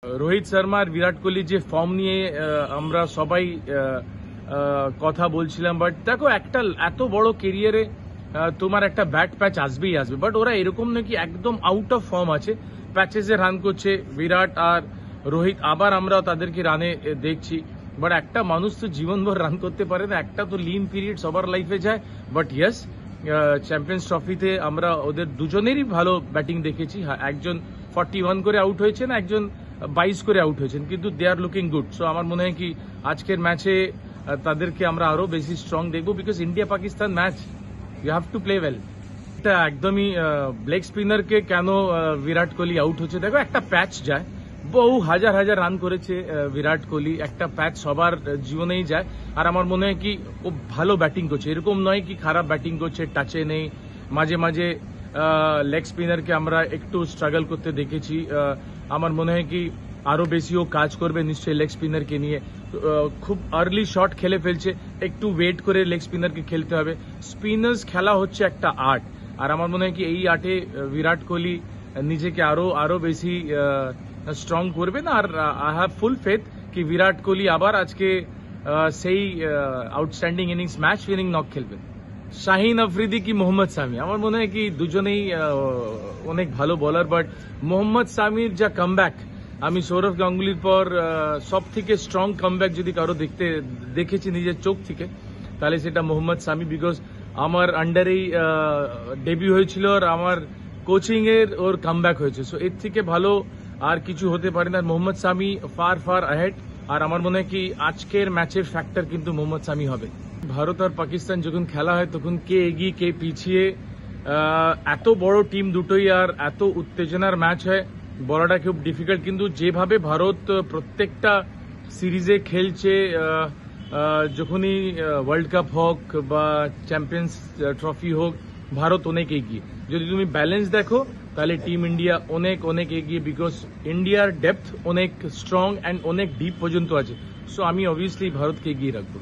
रोहित शर्मा और विराट कोहली যে ফর্ম নিয়ে আমরা সবাই কথা বলছিলাম, বাট দেখো একটা এত বড় ক্যারিয়ারে তোমার একটা ব্যাট প্যাচ আসবেই আসবে, বাট ওরা এরকম নাকি একদম আউট অফ ফর্ম আছে, প্যাচেসে রান করছে বিরাট আর রোহিত, আবার আমরা তাদেরকে রানে দেখছি। বাট একটা মানুষ তো জীবনভর রান করতে পারে না, একটা তো লিন পিরিয়ড সবার লাইফে যায়। বাট ইয়েস, চ্যাম্পিয়ন্স ট্রফিতে আমরা ওদের দুজনেরই ভালো ব্যাটিং দেখেছি। একজন 41 করে আউট হয়েছেন, একজন 22 করে আউট হয়েছেন, কিন্তু দে আর লুকিং গুড। সো আমার মনে হয় কি আজকের ম্যাচে তাদেরকে আমরা আরো বেশি স্ট্রং দেখবো, because India Pakistan match, you have to play well. এটা একদমই লেগ স্পিনারকে কেন বিরাট কোহলি আউট হচ্ছে, দেখো একটা প্যাচ যায়, বহু হাজার হাজার রান করেছে বিরাট কোহলি, একটা প্যাচ সবার জীবনেই যায়। আর আমার মনে হয় কি ও ভালো ব্যাটিং করছে, এরকম নয় কি খারাপ ব্যাটিং করছে, টাচে নেই। মাঝে মাঝে লেগ স্পিনারকে আমরা একটু স্ট্রাগল করতে দেখেছি। আমার মনে হয় কি আরো বেশি ও কাজ করবে নিশ্চয়ই লেগ স্পিনারকে নিয়ে। খুব আর্লি শট খেলে ফেলছে, একটু ওয়েট করে লেগ স্পিনারকে খেলতে হবে। স্পিনার্স খেলা হচ্ছে একটা আর্ট, আর আমার মনে হয় কি এই আর্টে বিরাট কোহলি নিজেকে আরো বেশি স্ট্রং করবে না। আর আই হ্যাভ ফুল ফেথ কি বিরাট কোহলি আবার আজকে সেই outstanding innings, match winning knock খেলবেন। শাহিন আফ্রিদি কি মোহাম্মদ সামি, আমার মনে হয় কি দুজনেই অনেক ভালো বোলার, বাট মোহাম্মদ সামির যা কামব্যাক, আমি সৌরভ গাঙ্গুলির পর সব থেকে স্ট্রং কামব্যাক যদি কারো দেখেছি নিজের চোখ থেকে, তাহলে সেটা মোহাম্মদ সামি। বিকজ আমার আন্ডারেই ডেবিউ হয়েছিল আর আমার কোচিং এর ওর কামব্যাক হয়েছে। সো এর থেকে ভালো আর কিছু হতে পারে না। মোহাম্মদ সামি ফার আহেড, আর আমার মনে হয় কি আজকের ম্যাচের ফ্যাক্টর কিন্তু মোহাম্মদ সামি হবে। ভারত আর পাকিস্তান যখন খেলা হয় তখন কে এগিয়ে কে পিছিয়ে, এত বড় টিম দুটোই আর এত উত্তেজনার ম্যাচ হয়, বলাটা খুব ডিফিকাল্ট। কিন্তু যেভাবে ভারত প্রত্যেকটা সিরিজে খেলছে, যখনই ওয়ার্ল্ড কাপ হোক বা চ্যাম্পিয়ন্স ট্রফি হোক, ভারত অনেক এগিয়ে। যদি তুমি ব্যালেন্স দেখো তাহলে টিম ইন্ডিয়া অনেক এগিয়ে, বিকজ ইন্ডিয়ার ডেপথ অনেক স্ট্রং অ্যান্ড অনেক ডিপ পর্যন্ত আছে। সো আমি অবভিয়াসলি ভারতকে এগিয়ে রাখবো।